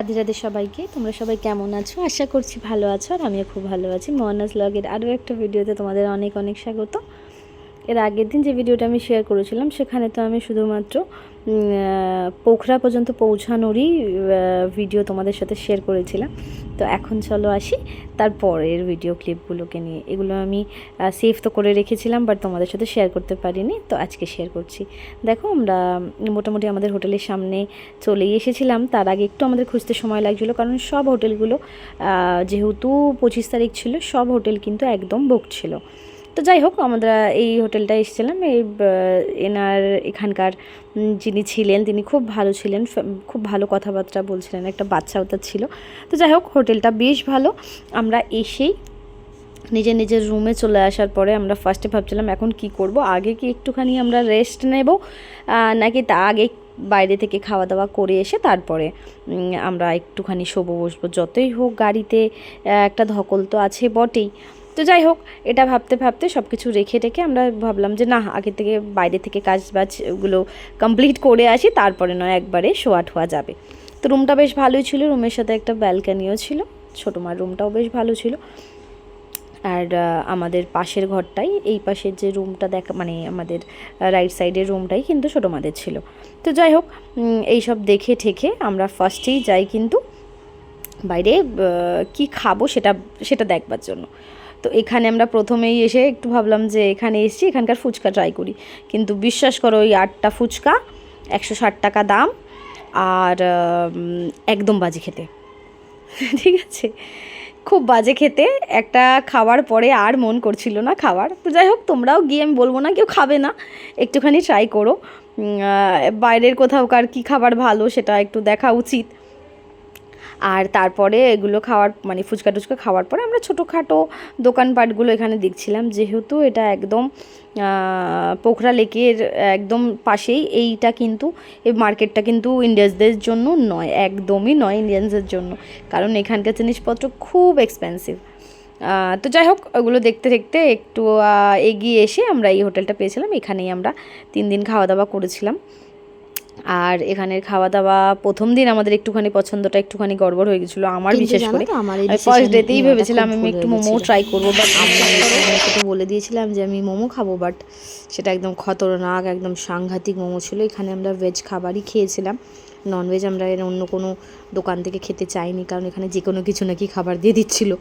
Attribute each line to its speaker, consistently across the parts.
Speaker 1: রাধে রাধে সবাইকে। তোমরা সবাই কেমন আছো? আশা করছি ভালো আছো, আর আমিও খুব ভালো আছি। মোহনাজ ব্লগের আরও একটা ভিডিওতে তোমাদের অনেক অনেক স্বাগত। এর আগের দিন যে ভিডিওটা আমি শেয়ার করেছিলাম সেখানে তো আমি শুধুমাত্র পোখরা পর্যন্ত পৌঁছানোরই ভিডিও তোমাদের সাথে শেয়ার করেছিলাম। তো এখন চলো আসি তারপরের ভিডিও ক্লিপগুলোকে নিয়ে। এগুলো আমি সেভ তো করে রেখেছিলাম, বাট তোমাদের সাথে শেয়ার করতে পারিনি, তো আজকে শেয়ার করছি। দেখো, আমরা মোটামুটি আমাদের হোটেলের সামনে চলেই এসেছিলাম। তার আগে একটু আমাদের খুঁজতে সময় লাগছিলো, কারণ সব হোটেলগুলো যেহেতু 25 তারিখ ছিল, সব হোটেল কিন্তু একদম বুকড ছিল। তো যাই হোক, আমরা এই হোটেলটায় এসেছিলাম। এখানকার যিনি ছিলেন তিনি খুব ভালো ছিলেন, খুব ভালো কথাবার্তা বলছিলেন, একটা বাচ্চাও তার ছিল। তো যাই হোক, হোটেলটা বেশ ভালো। আমরা এসেই নিজের নিজের রুমে চলে আসার পরে আমরা ফার্স্টে ভাবছিলাম এখন কি করব, আগে কি একটুখানি আমরা রেস্ট নেব, নাকি তা আগে বাইরে থেকে খাওয়া দাওয়া করে এসে তারপরে আমরা একটুখানি শোবো বসবো। যতই হোক গাড়িতে একটা ধকল তো আছে বটেই। তো যাই হোক, এটা ভাবতে ভাবতে সব কিছু রেখে রেখে আমরা ভাবলাম যে না, আগে থেকে বাইরে থেকে কাজ বাজগুলো কমপ্লিট করে আসি, তারপরে নয় একবারে শোয়া ঠোয়া যাবে। তো রুমটা বেশ ভালোই ছিল, রুমের সাথে একটা ব্যালকানিও ছিল, ছোটো মার রুমটাও বেশ ভালো ছিল। আর আমাদের পাশের ঘরটাই, এই পাশের যে রুমটা মানে আমাদের রাইট সাইডের রুমটাই কিন্তু ছোটো মাদের ছিল। তো যাই হোক, এইসব দেখে ঠেকে আমরা ফার্স্টেই যাই কিন্তু বাইরে কি খাবো সেটা দেখবার জন্য। তো এখানে আমরা প্রথমেই এসে একটু ভাবলাম যে এখানে এসেছি, এখানকার ফুচকা ট্রাই করি। কিন্তু বিশ্বাস করো, ওই 8টা ফুচকা 160 টাকা দাম, আর একদম বাজে খেতে। ঠিক আছে, খুব বাজে খেতে। একটা খাওয়ার পরে আর মন করছিল না খাওয়ার। তো যাই হোক, তোমরাও গিয়ে, আমি বলবো না কেউ খাবে না, একটুখানি ট্রাই করো। বাইরের কোথাওকার কী খাবার ভালো সেটা একটু দেখা উচিত। আর তারপরে এগুলো খাওয়ার মানে ফুচকা টুচকা খাওয়ার পরে আমরা ছোটোখাটো দোকানপাটগুলো এখানে দেখছিলাম, যেহেতু এটা একদম পোখরা লেকের একদম পাশেই। এইটা কিন্তু, এই মার্কেটটা কিন্তু ইন্ডিয়ানসদের জন্য নয়, একদমই নয় ইন্ডিয়ানসদের জন্য, কারণ এখানকার জিনিসপত্র খুব এক্সপেন্সিভ। তো যাই হোক, ওগুলো দেখতে দেখতে একটু এগিয়ে এসে আমরা এই হোটেলটা পেয়েছিলাম। এখানেই আমরা 3 দিন খাওয়া দাওয়া করেছিলাম। আর এখানের খাওয়া দাওয়া প্রথম দিন আমাদের একটুখানি পছন্দটা একটুখানি গড়বড় হয়ে গেছিলো, আমার বিশেষ করে। ফার্স্ট ডেতেই ভেবেছিলাম আমি একটু মোমো ট্রাই করবো, বাট আমি তো বলে দিয়েছিলাম যে আমি মোমো খাবো, বাট সেটা একদম খতরনাক, একদম সাংঘাতিক মোমো ছিল। এখানে আমরা ভেজ খাবারই খেয়েছিলাম, ননভেজ আমরা অন্য কোনো দোকান থেকে খেতে চাইনি, কারণ এখানে যে কোনো কিছু নাকি খাবার দিয়ে দিচ্ছিলো,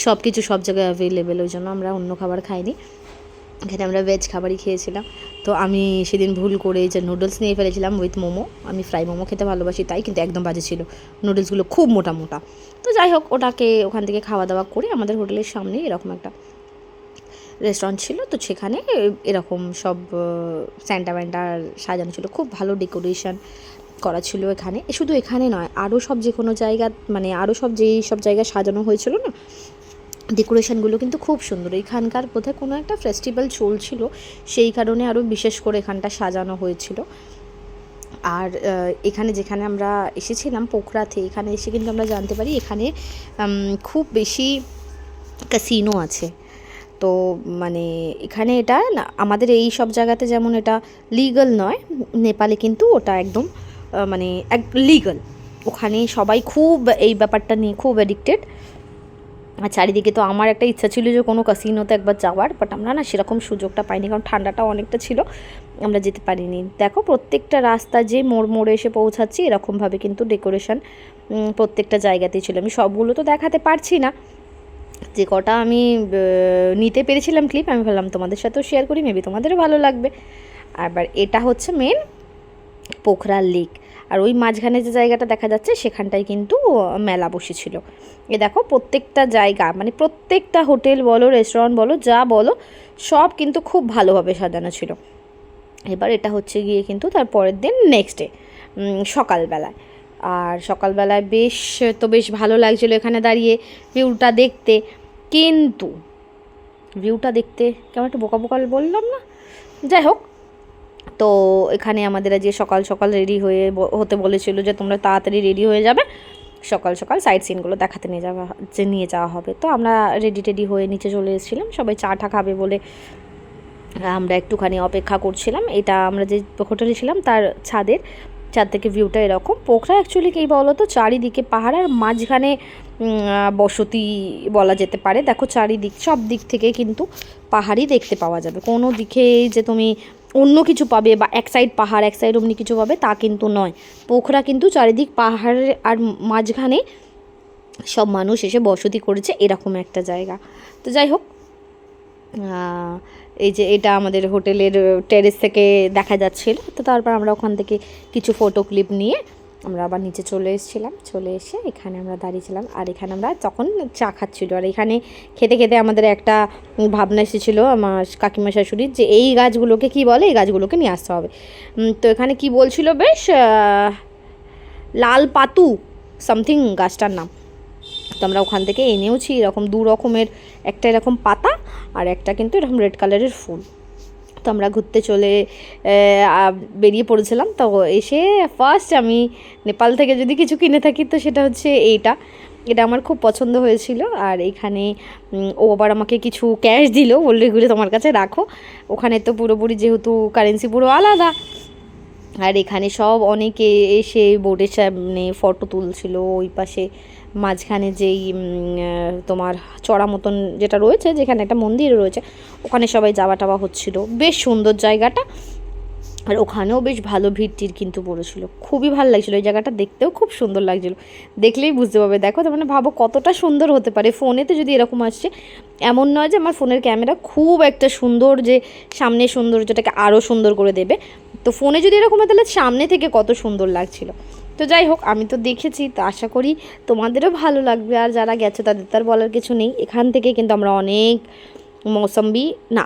Speaker 1: সব কিছু সব জায়গায় অ্যাভেলেবেল, ওই জন্য আমরা অন্য খাবার খাইনি। এখানে আমরা ভেজ খাবারই খেয়েছিলাম। তো আমি সেদিন ভুল করে যে নুডলস নিয়ে ফেলেছিলাম উইথ মোমো। আমি ফ্রাই মোমো খেতে ভালোবাসি তাই, কিন্তু একদম বাজে ছিল, নুডলসগুলো খুব মোটা মোটা। তো যাই হোক, ওটাকে ওখান থেকে খাওয়া দাওয়া করে আমাদের হোটেলের সামনে এরকম একটা রেস্টুরেন্ট ছিল, তো সেখানে এরকম সব স্যান্টা ব্যান্টা সাজানো ছিল, খুব ভালো ডেকোরেশন করা ছিল এখানে। শুধু এখানে নয়, আরও সব যে কোনো জায়গা, মানে আরও সব যেই সব জায়গায় সাজানো হয়েছিল না, ডেকোরেশনগুলো কিন্তু খুব সুন্দর। এখানকার বোধহয় কোনো একটা ফেস্টিভ্যাল চলছিল, সেই কারণে আরও বিশেষ করে এখানটা সাজানো হয়েছিল। আর এখানে যেখানে আমরা এসেছিলাম পোখরাতে, এখানে এসে কিন্তু আমরা জানতে পারি এখানে খুব বেশি ক্যাসিনো আছে। তো মানে এখানে এটা না, আমাদের এই সব জায়গাতে যেমন এটা লিগাল নয়, নেপালে কিন্তু ওটা একদম মানে লিগাল। ওখানে সবাই খুব এই ব্যাপারটা নিয়ে খুব অ্যাডিক্টেড। আর চারিদিকে তো আমার একটা ইচ্ছা ছিল যে কোনো কাসিনোতে একবার যাওয়ার, বাট আমরা না সেরকম সুযোগটা পাইনি, কারণ ঠান্ডাটাও অনেকটা ছিল, আমরা যেতে পারিনি। দেখো, প্রত্যেকটা রাস্তা যে মোড় মোড়ে এসে পৌঁছাচ্ছি এরকমভাবে কিন্তু ডেকোরেশন প্রত্যেকটা জায়গাতেই ছিল। আমি সবগুলো তো দেখাতে পারছি না, যে কটা আমি নিতে পেরেছিলাম ক্লিপ, আমি ভাবলাম তোমাদের সাথেও শেয়ার করি, মেবি তোমাদেরও ভালো লাগবে। আবার এটা হচ্ছে মেন পোখরা লেক, আর ওই মাঝখানে যে জায়গাটা দেখা যাচ্ছে সেখানটায় কিন্তু মেলা বসেছিল। এ দেখো, প্রত্যেকটা জায়গা মানে প্রত্যেকটা হোটেল বলো, রেস্টুরেন্ট বলো, যা বলো, সব কিন্তু খুব ভালোভাবে সাজানো ছিল। এবার এটা হচ্ছে গিয়ে কিন্তু তার পরের দিন নেক্সট ডে সকালবেলায়। আর সকালবেলায় বেশ ভালো লাগছিলো এখানে দাঁড়িয়ে ভিউটা দেখতে, কিন্তু ভিউটা দেখতে কেমন একটা বোকা বোকা বললাম না। যাই হোক, তো এখানে আমাদের যে সকাল সকাল রেডি হতে বলেছিল যে তোমরা তাড়াতাড়ি রেডি হয়ে যাবে, সকাল সকাল সাইট সিনগুলো দেখাতে নিয়ে যাওয়া হবে। তো আমরা রেডি হয়ে নিচে চলে এসেছিলাম, সবাই চা টা খাবে বলে আমরা একটুখানি অপেক্ষা করছিলাম। এটা আমরা যে হোটেলে ছিলাম তার ছাদের চার থেকে ভিউটা এরকম। পোখরা অ্যাকচুয়ালি কী বলো তো, চারিদিকে পাহাড় আর মাঝখানে বসতি বলা যেতে পারে। দেখো চারিদিক সব দিক থেকে কিন্তু পাহাড়ই দেখতে পাওয়া যাবে, কোনো দিকে যে তুমি অন্য কিছু পাবে বা এক সাইড পাহাড় এক সাইড অমনি কিছু পাবে তা কিন্তু নয়। পোখরা কিন্তু চারিদিক পাহাড় আর মাঝখানে সব মানুষ এসে বসতি করেছে, এরকম একটা জায়গা। তো যাই হোক, এই যে এটা আমাদের হোটেলের টেরেস থেকে দেখা যাচ্ছিল। তো তারপর আমরা ওখান থেকে কিছু ফটো ক্লিপ নিয়ে আমরা আবার নিচে চলে এসেছিলাম। চলে এসে এখানে আমরা দাঁড়িয়েছিলাম, আর এখানে আমরা তখন চা খাচ্ছিলো। আর এখানে খেতে খেতে আমাদের একটা ভাবনা এসেছিলো আমার কাকিমা শাশুড়ির, যে এই গাছগুলোকে কি বলে, এই গাছগুলোকে নিয়ে আসতে হবে। তো এখানে কি বলছিল বেশ, লাল পাতু সামথিং গাছটার নাম। তো আমরা ওখান থেকে এনেওছি এরকম 2 রকমের, একটা এরকম পাতা আর একটা কিন্তু এরকম রেড কালারের ফুল। তো আমরা ঘুরতে চলে বেরিয়ে পড়েছিলাম। তো এসে ফার্স্ট আমি নেপাল থেকে যদি কিছু কিনে থাকি তো সেটা হচ্ছে এটা আমার খুব পছন্দ হয়েছিল। আর এখানে ও আবার আমাকে কিছু ক্যাশ দিল, বললে এগুলো তোমার কাছে রাখো। ওখানে তো পুরোপুরি যেহেতু কারেন্সি পুরো আলাদা। আর এখানে সব অনেকে এসে বোর্ডের সামনে ফটো তুলছিল। ওই পাশে মাঝখানে যেই তোমার চড়া মতন যেটা রয়েছে, যেখানে একটা মন্দির রয়েছে, ওখানে সবাই যাওয়া টাওয়া হচ্ছিল। বেশ সুন্দর জায়গাটা, আর ওখানেও বেশ ভালো ভিড় কিন্তু পড়েছিল। খুবই ভালো লাগছিলো, এই জায়গাটা দেখতেও খুব সুন্দর লাগছিলো, দেখলেই বুঝতে পারবে। দেখো তার মানে ভাবো কতটা সুন্দর হতে পারে। ফোনেতে যদি এরকম আসছে, এমন নয় যে আমার ফোনের ক্যামেরা খুব একটা সুন্দর যে সামনে সৌন্দর্যটাকে আরও সুন্দর করে দেবে। তো ফোনে যদি এরকম হয় তাহলে সামনে থেকে কত সুন্দর লাগছিলো। তো যাই হোক, আমি তো দেখেছি, তো আশা করি তোমাদেরও ভালো লাগবে। আর যারা গেছে তাদের তার বলার কিছু নেই। এখান থেকে কিন্তু আমরা অনেক মৌসম্বি না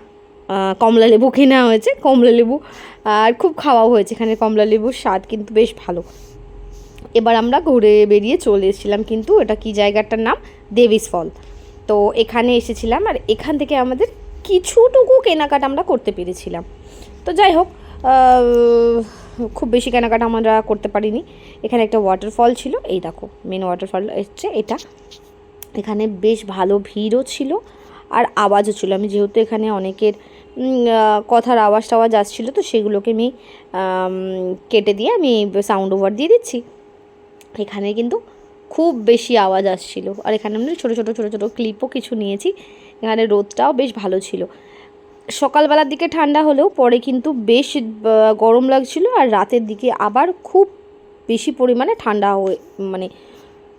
Speaker 1: কমলা লেবু কেনা হয়েছে, কমলা লেবু, আর খুব খাওয়াও হয়েছে। এখানে কমলা লেবুর স্বাদ কিন্তু বেশ ভালো। এবার আমরা ঘুরে বেরিয়ে চলে এসেছিলাম, কিন্তু এটা কি জায়গাটার নাম, দেবিস ফল। তো এখানে এসেছিলাম, আর এখান থেকে আমাদের কিছুটুকু কেনাকাটা আমরা করতে পেরেছিলাম। তো যাই হোক, খুব বেশি কেনাকাটা আমরা করতে পারিনি। এখানে একটা ওয়াটারফল ছিল, এই দেখো মেন ওয়াটারফল হচ্ছে এটা। এখানে বেশ ভালো ভিড়ও ছিল আর আওয়াজও ছিল। আমি যেহেতু এখানে অনেকের কথার আওয়াজ টাওয়াজ আসছিলো, তো সেগুলোকে আমি কেটে দিয়ে আমি সাউন্ড ওভার দিয়ে দিচ্ছি। এখানে কিন্তু খুব বেশি আওয়াজ আসছিল। আর এখানে আমরা ছোটো ছোটো ক্লিপও কিছু নিয়েছি। এখানে রোদটাও বেশ ভালো ছিল। সকালবেলার দিকে ঠান্ডা হলেও পরে কিন্তু বেশ গরম লাগছিল, আর রাতের দিকে আবার খুব বেশি পরিমাণে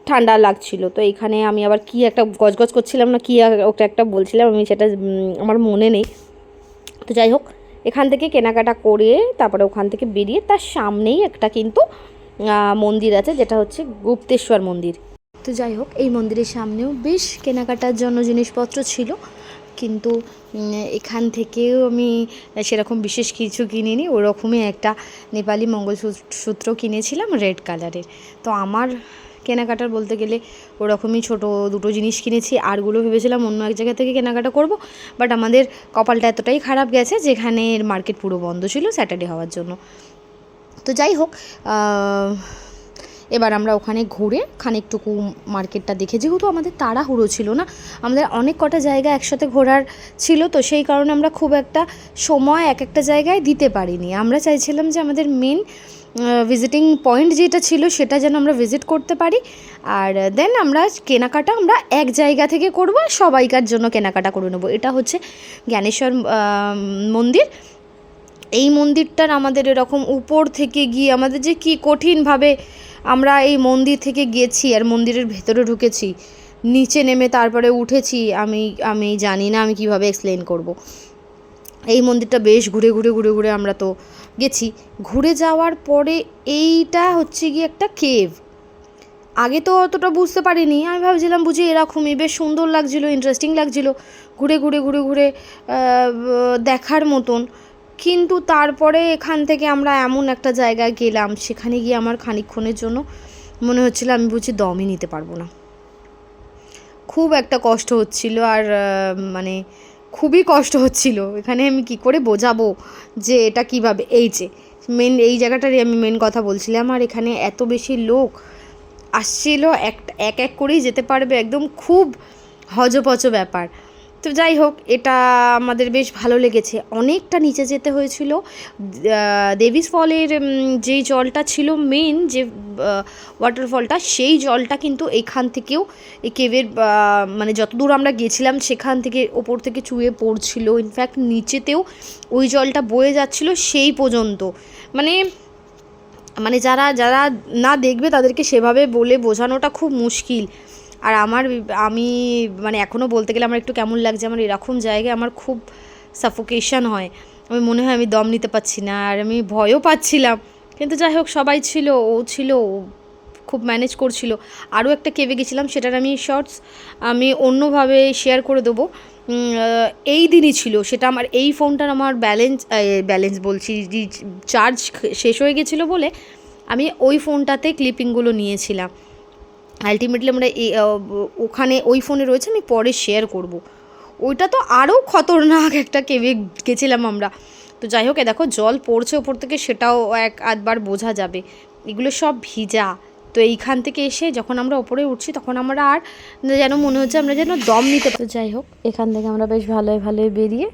Speaker 1: ঠান্ডা লাগছিল। তো এখানে আমি আবার কি একটা গজগজ করছিলাম না, কি ওটা একটা বলছিলাম আমি, সেটা আমার মনে নেই। তো যাই হোক, এখান থেকে কেনাকাটা করে তারপরে ওখান থেকে বেরিয়ে তার সামনেই একটা কিন্তু মন্দির আছে, যেটা হচ্ছে গুপ্তেশ্বর মন্দির। তো যাই হোক, এই মন্দিরের সামনেও বেশ কেনাকাটার জন্য জিনিসপত্র ছিল, কিন্তু এখান থেকেও আমি সেরকম বিশেষ কিছু কিনিনি। ওরকমই একটা নেপালি মঙ্গলসূত্র কিনেছিলাম রেড কালারের। তো আমার কেনাকাটার বলতে গেলে ওরকমই ছোটো 2টো জিনিস কিনেছি। আরগুলো ভেবেছিলাম অন্য এক জায়গা থেকে কেনাকাটা করব, বাট আমাদের কপালটা এতটাই খারাপ গেছে যেখানে মার্কেট পুরো বন্ধ ছিল স্যাটারডে হওয়ার জন্য। তো যাই হোক, এবার আমরা ওখানে ঘুরে খানিকটুকু মার্কেটটা দেখে, যেহেতু আমাদের তাড়াহুড়ো ছিল না, আমাদের অনেক কটা জায়গা একসাথে ঘোরার ছিল, তো সেই কারণে আমরা খুব একটা সময় এক একটা জায়গায় দিতে পারিনি। আমরা চাইছিলাম যে আমাদের মেন ভিজিটিং পয়েন্ট যেটা ছিল সেটা যেন আমরা ভিজিট করতে পারি, আর দেন আমরা কেনাকাটা আমরা এক জায়গা থেকে করব, সবাইকার জন্য কেনাকাটা করে নেব। এটা হচ্ছে জ্ঞানেশ্বর মন্দির। এই মন্দিরটার আমাদের এরকম উপর থেকে গিয়ে আমাদের যে কি কঠিনভাবে আমরা এই মন্দির থেকে গেছি আর মন্দিরের ভেতরে ঢুকেছি, নিচে নেমে তারপরে উঠেছি, আমি জানি না আমি কিভাবে এক্সপ্লেন করব। এই মন্দিরটা বেশ ঘুরে আমরা তো গেছি। ঘুরে যাওয়ার পরে এইটা হচ্ছে গিয়ে একটা কেভ। আগে তো অতটা বুঝতে পারিনি, আমি ভাবছিলাম বুঝি এরকমই, বেশ সুন্দর লাগছিলো, ইন্টারেস্টিং লাগছিলো, ঘুরে দেখার মতন। কিন্তু তারপরে এখান থেকে আমরা এমন একটা জায়গায় গেলাম, সেখানে গিয়ে আমার খানিকক্ষণের জন্য মনে হচ্ছিলো আমি বুঝি দমই নিতে পারবো না। খুব একটা কষ্ট হচ্ছিল, আর মানে খুবই কষ্ট হচ্ছিল। এখানে আমি কি করে বোঝাবো যে এটা কিভাবে, এই জায়গাটারই আমি মেন কথা বলছিলাম। আর এখানে এত বেশি লোক আসছিল, এক এক করেই যেতে পারবে, একদম খুব হজপচ ব্যাপার। তো তো যাই হোক, এটা আমাদের বেশ ভালো লেগেছে। অনেকটা নিচে যেতে হয়েছিল। দেভিস ফলের যেই জলটা ছিল, মেন যে ওয়াটারফলটা, সেই জলটা কিন্তু এখান থেকেও এই কেভের মানে যতদূর আমরা গেছিলাম সেখান থেকে ওপর থেকে চুয়ে পড়ছিল। ইনফ্যাক্ট নিচেতেও ওই জলটা বয়ে যাচ্ছিল সেই পর্যন্ত। মানে মানে যারা যারা না দেখবে তাদেরকে সেভাবে বলে বোঝানোটা খুব মুশকিল। আর আমি মানে এখনও বলতে গেলে আমার একটু কেমন লাগছে। আমার এরকম জায়গায় আমার খুব সাফোকেশন হয়, আমি মনে হয় আমি দম নিতে পারছি না, আর আমি ভয়ও পাচ্ছিলাম। কিন্তু যাই হোক, সবাই ছিল, ও ছিল, খুব ম্যানেজ করছিল। আরও একটা কেভে গেছিলাম, সেটার আমি শর্টস আমি অন্যভাবে শেয়ার করে দেবো। এই দিনই ছিল সেটা। আমার এই ফোনটার আমার ব্যালেন্স বলছি, চার্জ শেষ হয়ে গেছিলো বলে আমি ওই ফোনটাতে ক্লিপিংগুলো নিয়েছিলাম। আলটিমেটলি আমরা ওখানে ওই ফোনে রয়েছে, আমি পরে শেয়ার করব। ওইটা তো আরও খতরনাক একটা কেভে গেছিলাম আমরা। তো যাই হোক, দেখো জল পড়ছে ওপর থেকে, সেটাও এক আধবার বোঝা যাবে। এগুলো সব ভিজা। তো এইখান থেকে এসে যখন আমরা ওপরে উঠছি, তখন আমরা আর যেন মনে হচ্ছে আমরা যেন দম নিতে পারি। যাই হোক, এখান থেকে আমরা বেশ ভালোই ভালোই বেরিয়ে,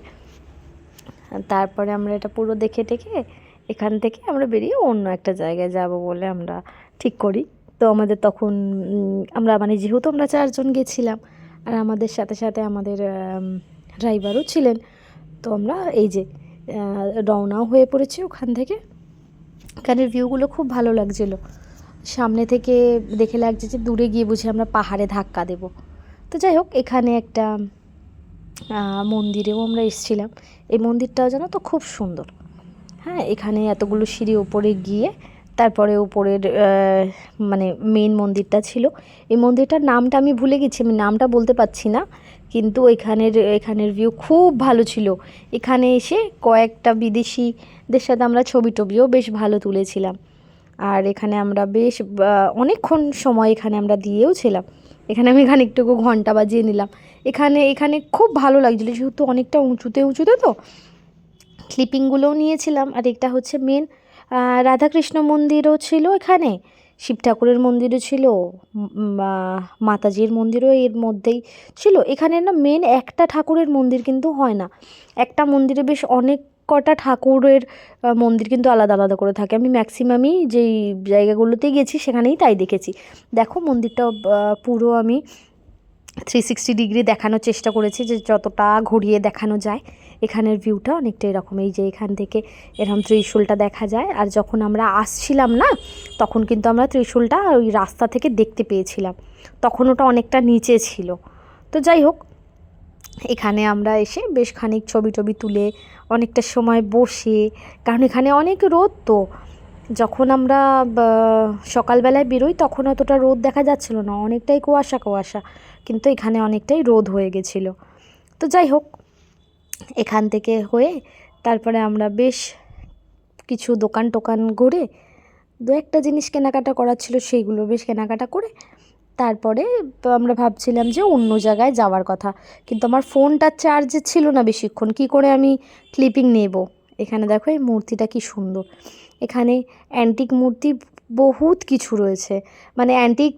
Speaker 1: তারপরে আমরা এটা পুরো দেখে টেকে এখান থেকে আমরা বেরিয়ে অন্য একটা জায়গায় যাব বলে আমরা ঠিক করি। তো আমাদের তখন আমরা মানে যেহেতু আমরা 4 জন গেছিলাম, আর আমাদের সাথে সাথে আমাদের ড্রাইভারও ছিলেন, তো আমরা এই যে রওনাও হয়ে পড়েছি ওখান থেকে। এখানের ভিউগুলো খুব ভালো লাগছিলো। সামনে থেকে দেখে লাগছে যে দূরে গিয়ে বুঝি আমরা পাহাড়ে ধাক্কা দেব। তো যাই হোক, এখানে একটা মন্দিরেও আমরা এসেছিলাম। এই মন্দিরটাও জানো তো খুব সুন্দর। হ্যাঁ, এখানে এতগুলো সিঁড়ি উপরে গিয়ে তারপরে উপরের মানে মেন মন্দিরটা ছিল। এই মন্দিরটার নামটা আমি ভুলে গেছি, আমি নামটা বলতে পারছি না, কিন্তু এখানের ভিউ খুব ভালো ছিল। এখানে এসে কয়েকটা বিদেশিদের সাথে আমরা ছবিও বেশ ভালো তুলেছিলাম। আর এখানে আমরা বেশ অনেকক্ষণ সময় এখানে আমরা দিয়েও ছিলাম। এখানে আমি একটুকু ঘন্টা বাজিয়ে নিলাম। এখানে খুব ভালো লাগছিলো, যেহেতু অনেকটা উঁচুতে তো ক্লিপিংগুলোও নিয়েছিলাম। আর এটা হচ্ছে মেন রাধাকৃষ্ণ মন্দিরও ছিল এখানে, শিব ঠাকুরের মন্দিরও ছিল, মাতাজির মন্দিরও এর মধ্যেই ছিল। এখানে না মেন একটা ঠাকুরের মন্দির কিন্তু হয় না, একটা মন্দিরে বেশ অনেক কটা ঠাকুরের মন্দির কিন্তু আলাদা আলাদা করে থাকে। আমি ম্যাক্সিমামই যেই জায়গাগুলোতে গেছি সেখানেই তাই দেখেছি। দেখো, মন্দিরটা পুরো আমি 360 ডিগ্রি দেখানোর চেষ্টা করেছি, যে যতটা ঘুরিয়ে দেখানো যায়। এখানের ভিউটা অনেকটা এরকম, এই যে এখান থেকে এরকম ত্রিশূলটা দেখা যায়। আর যখন আমরা আসছিলাম না, তখন কিন্তু আমরা ত্রিশূলটা ওই রাস্তা থেকে দেখতে পেয়েছিলাম, তখন ওটা অনেকটা নিচে ছিল। তো যাই হোক, এখানে আমরা এসে বেশ খানিক ছবি তুলে অনেকটা সময় বসে, কারণ এখানে অনেক রোদ। তো যখন আমরা সকালবেলায় বেরোই তখন অতটা রোদ দেখা যাচ্ছিল না, অনেকটাই কুয়াশা, কিন্তু এখানে অনেকটাই রোদ হয়ে গেছিলো। তো যাই হোক, এখান থেকে হয়ে তারপরে আমরা বেশ কিছু দোকান টোকান ঘুরে 2-1টা জিনিস কেনাকাটা করার ছিল, সেইগুলো বেশ কেনাকাটা করে তারপরে আমরা ভাবছিলাম যে অন্য জায়গায় যাওয়ার কথা। কিন্তু আমার ফোনটা চার্জে ছিল না বেশিক্ষণ, কী করে আমি ক্লিপিং নেব। এখানে দেখো এই মূর্তিটা কি সুন্দর। এখানে অ্যান্টিক মূর্তি বহুত কিছু রয়েছে, মানে অ্যান্টিক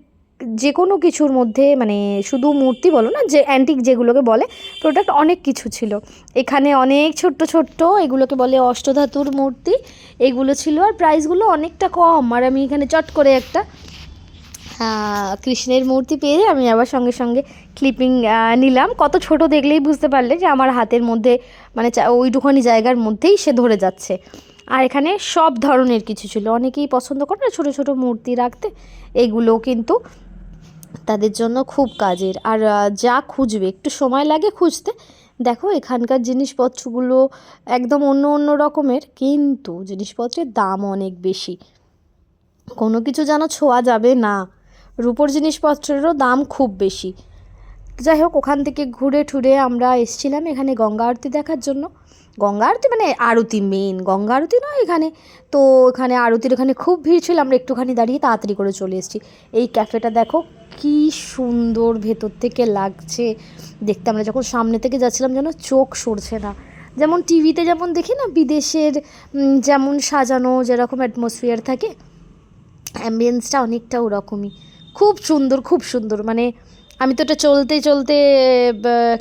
Speaker 1: যে কোনো কিছুর মধ্যে, মানে শুধু মূর্তি বলো না, যে অ্যান্টিক যেগুলোকে বলে প্রোডাক্ট, অনেক কিছু ছিল এখানে। অনেক ছোট্ট এগুলোকে বলে অষ্টধাতুর মূর্তি, এগুলো ছিল। আর প্রাইসগুলো অনেকটা কম। আর আমি এখানে চট করে একটা কৃষ্ণের মূর্তি পেয়ে আমি আবার সঙ্গে সঙ্গে ক্লিপিং নিলাম। কত ছোট দেখলেই বুঝতে পারলে যে আমার হাতের মধ্যে, মানে ওইটুখানি জায়গার মধ্যেই সে ধরে যাচ্ছে। আর এখানে সব ধরনের কিছু ছিল, অনেকেই পছন্দ করে না ছোটো ছোটো মূর্তি রাখতে, এগুলো কিন্তু তাদের জন্য খুব কাজের। আর যা খুঁজবে, একটু সময় লাগে খুঁজতে। দেখো, এখানকার জিনিসপত্রগুলো একদম অন্য রকমের, কিন্তু জিনিসপত্রের দাম অনেক বেশি, কোনো কিছু যেন ছোঁয়া যাবে না। রূপোর জিনিসপত্রেরও দাম খুব বেশি। যাই হোক, ওখান থেকে ঘুরে ঠুরে আমরা এসেছিলাম এখানে গঙ্গা আরতি দেখার জন্য। গঙ্গা আরতি মানে আরতি, মেন গঙ্গা আরতি নয় এখানে। তো এখানে আরতির ওখানে খুব ভিড় ছিল, আমরা একটুখানি দাঁড়িয়ে তাড়াতাড়ি করে চলে এসেছি। এই ক্যাফেটা দেখো কি সুন্দর ভেতর থেকে লাগছে দেখতে। আমরা যখন সামনে থেকে যাচ্ছিলাম যেন চোখ সরছে না, যেমন টিভিতে যেমন দেখি না বিদেশের যেমন সাজানো, যেরকম অ্যাটমসফিয়ার থাকে, অ্যাম্বিয়েন্সটা অনেকটা ওরকমই। খুব সুন্দর, মানে আমি তো এটা চলতে চলতে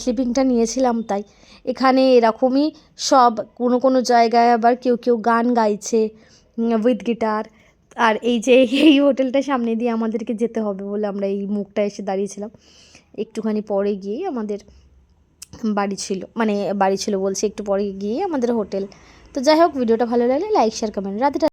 Speaker 1: ক্লিপিংটা নিয়েছিলাম, তাই এখানে এরকমই সব কোনো কোনো জায়গায় আবার কেউ কেউ গান গাইছে উইথ গিটার। আর এই যে এই হোটেলটা সামনে দিয়ে আমাদেরকে যেতে হবে বলে আমরা এই মুখটা এসে দাঁড়িয়েছিলাম। একটুখানি পরে গিয়ে আমাদের বাড়ি ছিল, মানে বাড়ি ছিল বলছি, একটু পরে গিয়ে আমাদের হোটেল। তো যাই হোক, ভিডিওটা ভালো লাগলে like share comment. Radhe Radhe.